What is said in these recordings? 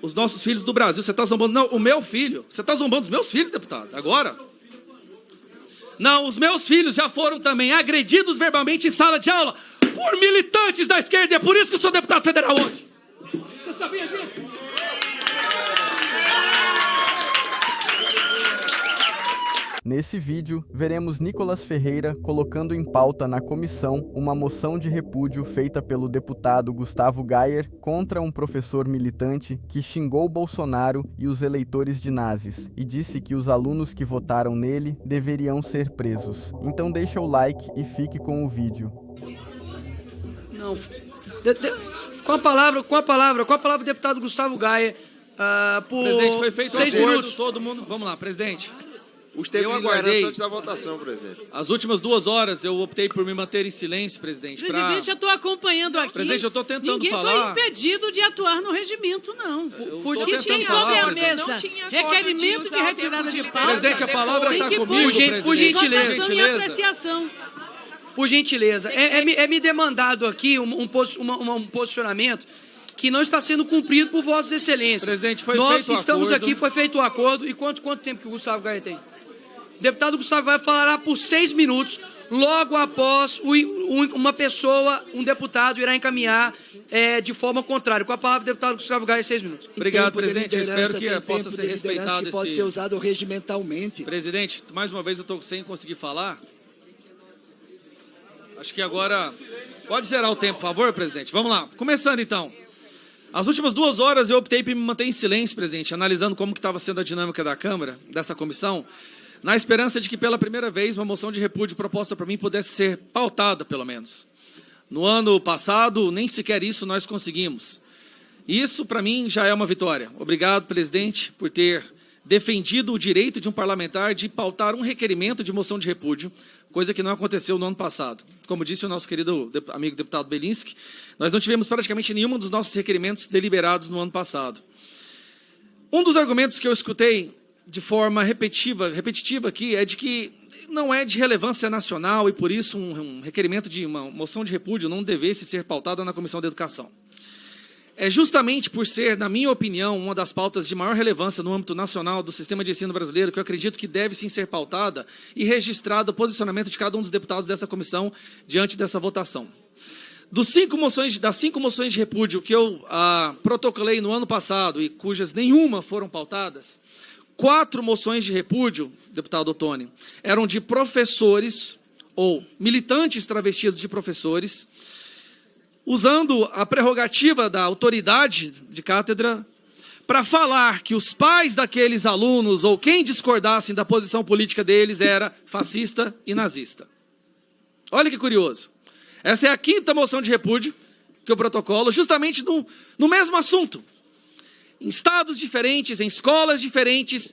os nossos filhos do Brasil. Você está zombando? Não, o meu filho. Você está zombando dos meus filhos, deputado? Agora? Não, os meus filhos já foram também agredidos verbalmente em sala de aula por militantes da esquerda. E é por isso que eu sou deputado federal hoje. Você sabia disso? Nesse vídeo, veremos Nicolas Ferreira colocando em pauta na comissão uma moção de repúdio feita pelo deputado Gustavo Gayer contra um professor militante que xingou Bolsonaro e os eleitores de nazis e disse que os alunos que votaram nele deveriam ser presos. Então deixa o like e fique com o vídeo. Não. Com a palavra, deputado Gustavo Gayer, por Presidente, foi feito 6 acordo, minutos. todo mundo... Vamos lá, presidente. Os tempos Eu de liderança aguardei. antes da votação, presidente. As últimas 2 horas eu optei por me manter em silêncio, presidente. Presidente, eu estou acompanhando aqui. Presidente, eu estou tentando Ninguém falar. foi impedido de atuar no regimento, não. tô Se tentando tinha falar, sobre a presidente. mesa Não tinha acordo requerimento de de usar o retirada tempo de de pauta, Presidente, a palavra tem está que comigo, pôr presidente. Por gentileza. votação e apreciação. Por gentileza, é me demandado aqui um posicionamento que não está sendo cumprido por vossas excelências. Presidente, foi Nós feito o estamos acordo. aqui, foi feito o acordo. E quanto tempo que o Gustavo Gayer tem? O deputado Gustavo Gayer falará por 6 minutos, logo após uma pessoa, um deputado, irá encaminhar de forma contrária. Com a palavra, deputado Gustavo Gayer, 6 minutos. Obrigado, Tempo de presidente. Eu espero liderança, que tem possa tempo ser de liderança respeitado que pode esse... ser usado regimentalmente. Presidente, mais uma vez eu estou sem conseguir falar. Acho que agora... Pode zerar o tempo, por favor, presidente? Vamos lá. Começando, então. As últimas 2 horas eu optei por me manter em silêncio, presidente, analisando como que estava sendo a dinâmica da Câmara, dessa comissão, na esperança de que, pela primeira vez, uma moção de repúdio proposta por mim pudesse ser pautada, pelo menos. No ano passado, nem sequer isso nós conseguimos. Isso, para mim, já é uma vitória. Obrigado, presidente, por ter defendido o direito de um parlamentar de pautar um requerimento de moção de repúdio, coisa que não aconteceu no ano passado. Como disse o nosso querido amigo deputado Belinski, nós não tivemos praticamente nenhum dos nossos requerimentos deliberados no ano passado. Um dos argumentos que eu escutei de forma repetitiva aqui é de que não é de relevância nacional e, por isso, um requerimento de uma moção de repúdio não devesse ser pautada na Comissão de Educação. É justamente por ser, na minha opinião, uma das pautas de maior relevância no âmbito nacional do sistema de ensino brasileiro, que eu acredito que deve sim ser pautada e registrado o posicionamento de cada um dos deputados dessa comissão diante dessa votação. Das 5 moções de repúdio que eu protocolei no ano passado e cujas nenhuma foram pautadas, 4 moções de repúdio, deputado Ottoni, eram de professores ou militantes travestidos de professores, usando a prerrogativa da autoridade de cátedra para falar que os pais daqueles alunos ou quem discordassem da posição política deles era fascista e nazista. Olha que curioso. Essa é a 5ª moção de repúdio que eu protocolo, justamente no mesmo assunto. Em estados diferentes, em escolas diferentes,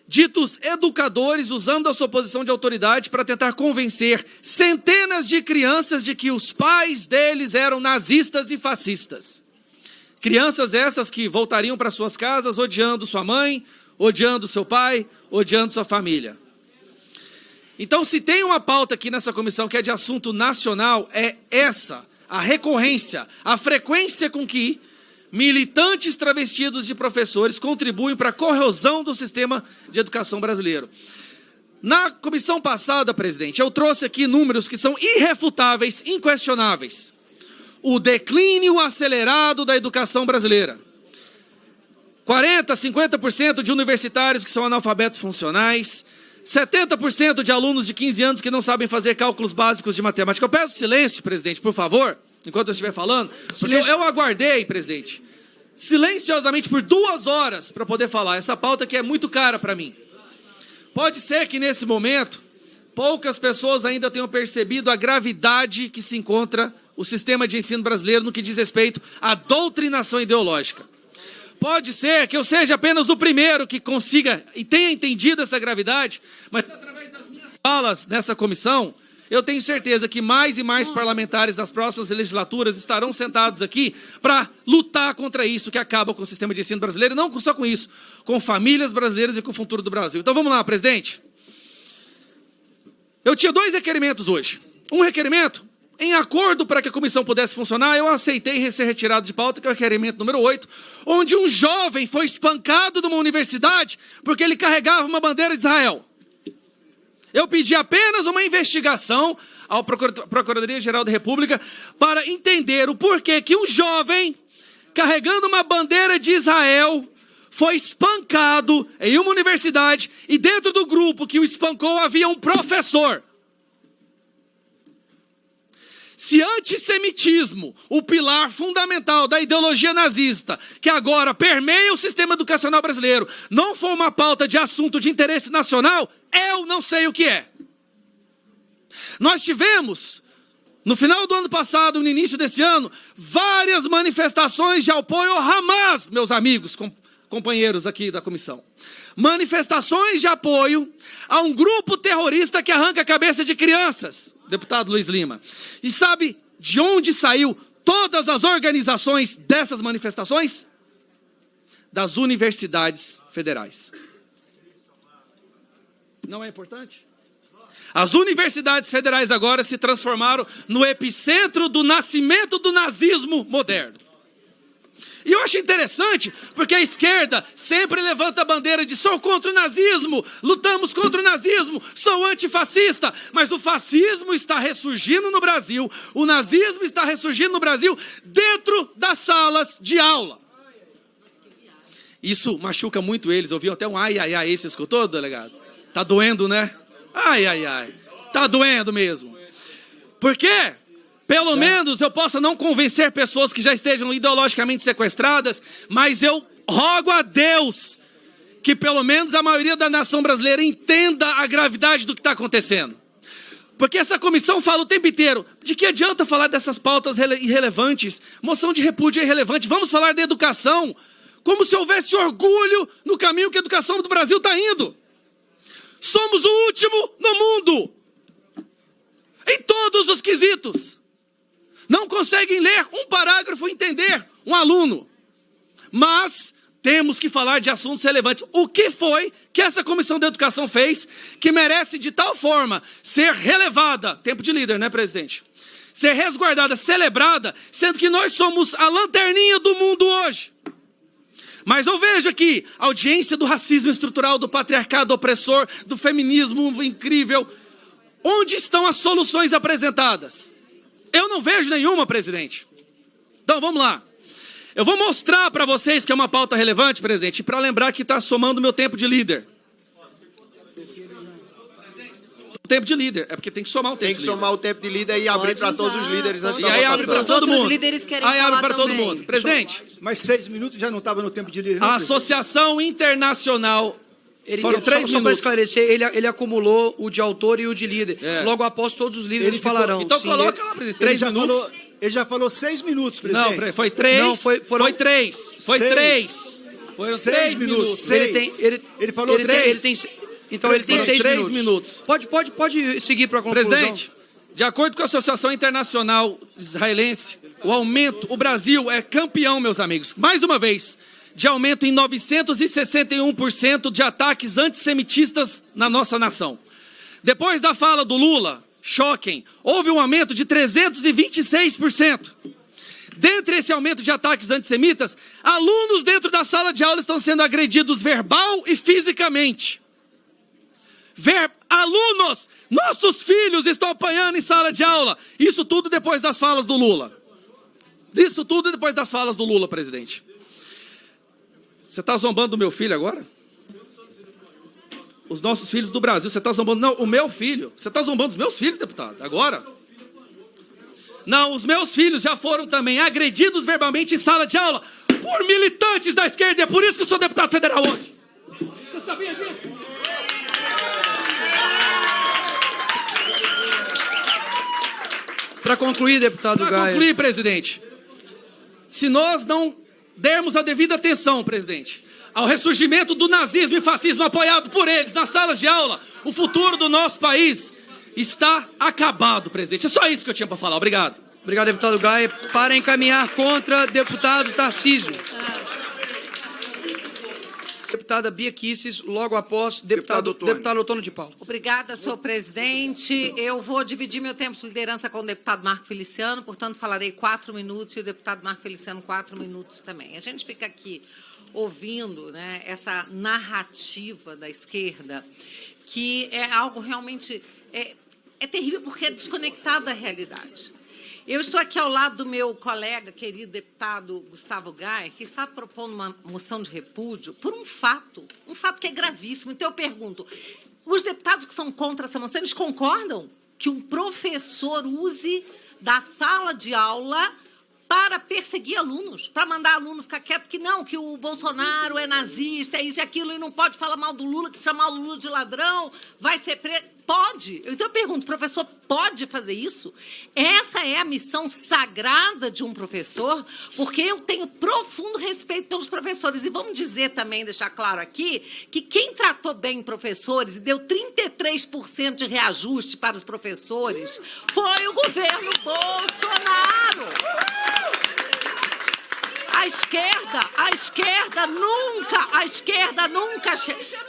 ditos educadores usando a sua posição de autoridade para tentar convencer centenas de crianças de que os pais deles eram nazistas e fascistas. Crianças essas que voltariam para suas casas odiando sua mãe, odiando seu pai, odiando sua família. Então, se tem uma pauta aqui nessa comissão que é de assunto nacional, é essa, a recorrência, a frequência com que militantes travestidos de professores contribuem para a corrosão do sistema de educação brasileiro. Na comissão passada, presidente, eu trouxe aqui números que são irrefutáveis, inquestionáveis. O declínio acelerado da educação brasileira. 40%, 50% de universitários que são analfabetos funcionais, 70% de alunos de 15 anos que não sabem fazer cálculos básicos de matemática. Eu peço silêncio, presidente, por favor, enquanto eu estiver falando, porque eu aguardei, presidente, silenciosamente por 2 horas para poder falar essa pauta que é muito cara para mim. Pode ser que nesse momento poucas pessoas ainda tenham percebido a gravidade que se encontra o sistema de ensino brasileiro no que diz respeito à doutrinação ideológica. Pode ser que eu seja apenas o primeiro que consiga e tenha entendido essa gravidade, mas através das minhas falas nessa comissão, eu tenho certeza que mais e mais parlamentares das próximas legislaturas estarão sentados aqui para lutar contra isso que acaba com o sistema de ensino brasileiro, e não só com isso, com famílias brasileiras e com o futuro do Brasil. Então vamos lá, presidente. Eu tinha 2 requerimentos hoje. Um requerimento em acordo para que a comissão pudesse funcionar, eu aceitei ser retirado de pauta, que é o requerimento número 8, onde um jovem foi espancado numa universidade porque ele carregava uma bandeira de Israel. Eu pedi apenas uma investigação à Procuradoria-Geral da República para entender o porquê que um jovem carregando uma bandeira de Israel foi espancado em uma universidade e dentro do grupo que o espancou havia um professor. Se antissemitismo, o pilar fundamental da ideologia nazista, que agora permeia o sistema educacional brasileiro, não for uma pauta de assunto de interesse nacional, eu não sei o que é. Nós tivemos, no final do ano passado, no início desse ano, várias manifestações de apoio ao Hamas, meus amigos, companheiros aqui da comissão. Manifestações de apoio a um grupo terrorista que arranca a cabeça de crianças. Deputado Luiz Lima. E sabe de onde saiu todas as organizações dessas manifestações? Das universidades federais. Não é importante? As universidades federais agora se transformaram no epicentro do nascimento do nazismo moderno. E eu acho interessante, porque a esquerda sempre levanta a bandeira de sou contra o nazismo, lutamos contra o nazismo, sou antifascista, mas o fascismo está ressurgindo no Brasil, o nazismo está ressurgindo no Brasil dentro das salas de aula. Isso machuca muito eles, ouviu até um ai, ai, ai, você escutou, delegado? Tá doendo, né? Ai, ai, ai, tá doendo mesmo. Por quê? Pelo menos eu possa não convencer pessoas que já estejam ideologicamente sequestradas, mas eu rogo a Deus que pelo menos a maioria da nação brasileira entenda a gravidade do que está acontecendo. Porque essa comissão fala o tempo inteiro, de que adianta falar dessas pautas irrelevantes? Moção de repúdio é irrelevante, vamos falar da educação, como se houvesse orgulho no caminho que a educação do Brasil está indo. Somos o último no mundo, em todos os quesitos. Não conseguem ler um parágrafo e entender um aluno. Mas temos que falar de assuntos relevantes. O que foi que essa comissão de educação fez que merece de tal forma ser relevada, tempo de líder, né, presidente? Ser resguardada, celebrada, sendo que nós somos a lanterninha do mundo hoje. Mas eu vejo aqui a audiência do racismo estrutural, do patriarcado opressor, do feminismo incrível. Onde estão as soluções apresentadas? Eu não vejo nenhuma, presidente. Então, vamos lá. Eu vou mostrar para vocês que é uma pauta relevante, presidente, para lembrar que está somando o meu tempo de líder. O tempo de líder, é porque tem que somar o tempo Tem que somar o tempo de líder e abrir para todos os líderes antes E da aí abre votação. para todo mundo. Os líderes querem Aí abre falar para todo também. mundo. Presidente, Mas 6 minutos já não estava no tempo de líder. a Associação Internacional... Foram 3 Só para minutos. esclarecer, ele acumulou o de autor e o de líder. É. Logo após, todos os líderes Ele ficou- falarão. Então Sim, coloca lá, presidente, 3 minutos. Ele já falou 6 minutos, presidente. Não, foi 3. Não, foram- Foi 3. Foi Seis. 3. Foram 6 3 minutos. minutos. Ele falou ele tem, três. ele tem, então ele tem Foram 6 3 minutos. Pode seguir para a conclusão. Presidente, de acordo com a Associação Internacional Israelense, o Brasil é campeão, meus amigos, mais uma vez, de aumento em 961% de ataques antissemitistas na nossa nação. Depois da fala do Lula, choquem, houve um aumento de 326%. Dentre esse aumento de ataques antissemitas, alunos dentro da sala de aula estão sendo agredidos verbal e fisicamente. Alunos, nossos filhos estão apanhando em sala de aula. Isso tudo depois das falas do Lula. Isso tudo depois das falas do Lula, presidente. Você está zombando do meu filho agora? Os nossos filhos do Brasil, você está zombando... Não, o meu filho. Você está zombando dos meus filhos, deputado, agora? Não, os meus filhos já foram também agredidos verbalmente em sala de aula por militantes da esquerda. É por isso que eu sou deputado federal hoje. Você sabia disso? Para concluir, deputado Para Gaia. concluir, presidente, se nós não dermos a devida atenção, presidente, ao ressurgimento do nazismo e fascismo apoiado por eles nas salas de aula, o futuro do nosso país está acabado, presidente. É só isso que eu tinha para falar. Obrigado. Obrigado, deputado Gaia. Para encaminhar contra, deputado Tarcísio. deputada Bia Kicis, logo após Deputado deputado Otônio de Paula. Obrigada, senhor presidente. Eu vou dividir meu tempo de liderança com o deputado Marco Feliciano, portanto, falarei 4 minutos e o deputado Marco Feliciano 4 minutos também. A gente fica aqui ouvindo, né, essa narrativa da esquerda, que é algo realmente é terrível porque é desconectado da realidade. Eu estou aqui ao lado do meu colega, querido deputado Gustavo Gayer, que está propondo uma moção de repúdio por um fato que é gravíssimo. Então, eu pergunto, os deputados que são contra essa moção, eles concordam que um professor use da sala de aula para perseguir alunos, para mandar aluno ficar quieto, que não, que o Bolsonaro é nazista, é isso e aquilo, e não pode falar mal do Lula, que se chamar o Lula de ladrão, vai ser preso. Pode. Então eu pergunto, professor, pode fazer isso? Essa é a missão sagrada de um professor, porque eu tenho profundo respeito pelos professores. E vamos dizer também, deixar claro aqui, que quem tratou bem professores e deu 33% de reajuste para os professores foi o governo Bolsonaro. A esquerda nunca...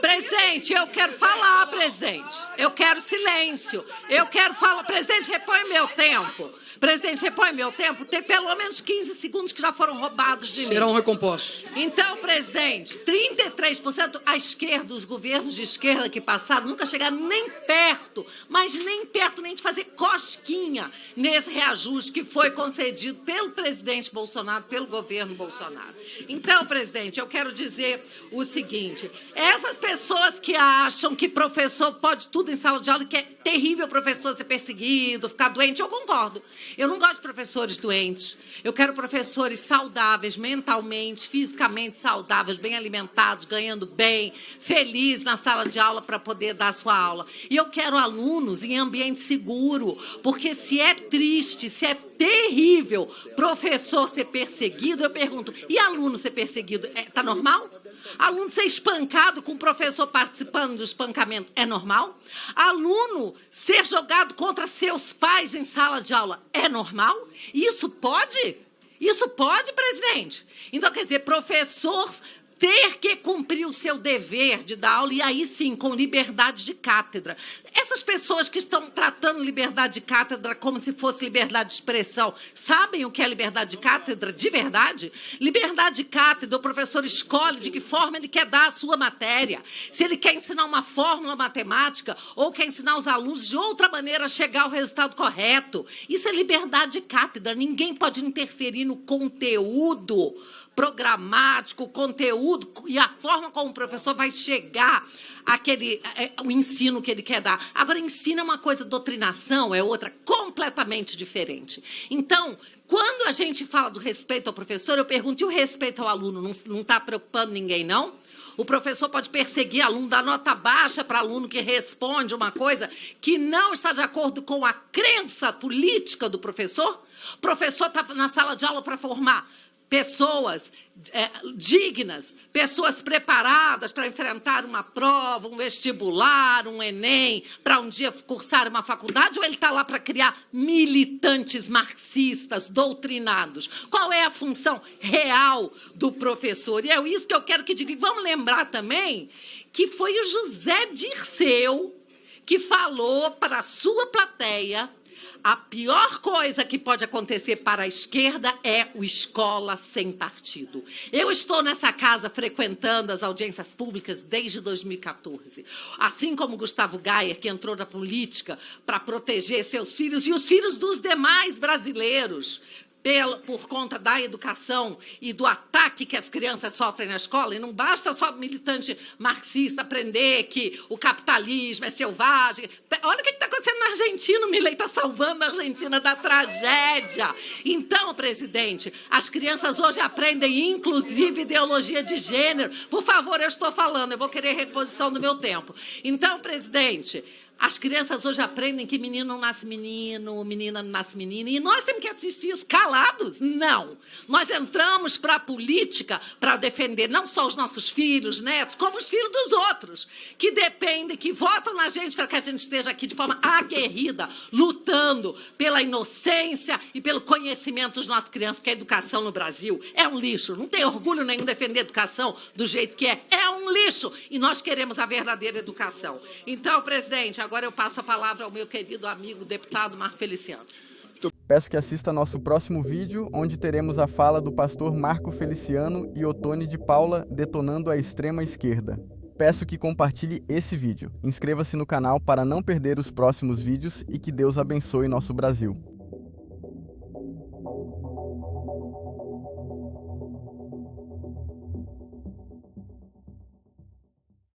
Presidente, eu quero falar, presidente. Eu quero silêncio. Eu quero falar. Presidente, repõe meu tempo. Presidente, repõe meu tempo. Tem pelo menos 15 segundos que já foram roubados de mim. Serão recompostos. Então, presidente, 33%, a esquerda, os governos de esquerda que passaram, nunca chegaram nem perto, mas nem perto nem de fazer cosquinha nesse reajuste que foi concedido pelo presidente Bolsonaro, pelo governo Bolsonaro. Então, presidente, eu quero dizer o seguinte, essas pessoas que acham que professor pode tudo em sala de aula, que é terrível o professor ser perseguido, ficar doente, eu concordo. Eu não gosto de professores doentes. Eu quero professores saudáveis, mentalmente, fisicamente saudáveis, bem alimentados, ganhando bem, felizes na sala de aula para poder dar a sua aula. E eu quero alunos em ambiente seguro, porque se é triste, se é terrível professor ser perseguido, eu pergunto, e aluno ser perseguido, tá normal? Aluno ser espancado com o professor participando do espancamento, é normal? Aluno ser jogado contra seus pais em sala de aula, é normal? Isso pode? Isso pode, presidente? Então, quer dizer, professor ter que cumprir o seu dever de dar aula, e aí sim, com liberdade de cátedra. Essas pessoas que estão tratando liberdade de cátedra como se fosse liberdade de expressão, sabem o que é liberdade de cátedra de verdade? Liberdade de cátedra, o professor escolhe de que forma ele quer dar a sua matéria. Se ele quer ensinar uma fórmula matemática ou quer ensinar os alunos de outra maneira a chegar ao resultado correto. Isso é liberdade de cátedra. Ninguém pode interferir no conteúdo programático, o conteúdo e a forma como o professor vai chegar o ensino que ele quer dar. Agora, ensino é uma coisa, doutrinação é outra, completamente diferente. Então, quando a gente fala do respeito ao professor, eu pergunto, e o respeito ao aluno? Não está preocupando ninguém, não? O professor pode perseguir aluno, dar nota baixa para aluno que responde uma coisa que não está de acordo com a crença política do professor? O professor está na sala de aula para formar pessoas dignas, pessoas preparadas para enfrentar uma prova, um vestibular, um Enem, para um dia cursar uma faculdade, ou ele está lá para criar militantes marxistas, doutrinados? Qual é a função real do professor? E é isso que eu quero que diga. E vamos lembrar também que foi o José Dirceu que falou para a sua plateia: a pior coisa que pode acontecer para a esquerda é o escola sem partido. Eu estou nessa casa frequentando as audiências públicas desde 2014. Assim como Gustavo Gayer, que entrou na política para proteger seus filhos e os filhos dos demais brasileiros, por conta da educação e do ataque que as crianças sofrem na escola. E não basta só militante marxista aprender que o capitalismo é selvagem. Olha o que está acontecendo na Argentina. O Milei está salvando a Argentina da tragédia. Então, presidente, as crianças hoje aprendem, inclusive, ideologia de gênero. Por favor, eu estou falando, eu vou querer reposição do meu tempo. Então, presidente, As crianças hoje aprendem que menino não nasce menino, menina não nasce menina, e nós temos que assistir isso calados? Não. Nós entramos para a política para defender não só os nossos filhos, netos, como os filhos dos outros, que dependem, que votam na gente para que a gente esteja aqui de forma aguerrida, lutando pela inocência e pelo conhecimento dos nossos crianças, porque a educação no Brasil é um lixo. Não tem orgulho nenhum defender a educação do jeito que é. É um lixo. E nós queremos a verdadeira educação. Então, presidente, agora eu passo a palavra ao meu querido amigo deputado Marco Feliciano. Peço que assista nosso próximo vídeo, onde teremos a fala do pastor Marco Feliciano e Otone de Paula detonando a extrema esquerda. Peço que compartilhe esse vídeo. Inscreva-se no canal para não perder os próximos vídeos e que Deus abençoe nosso Brasil.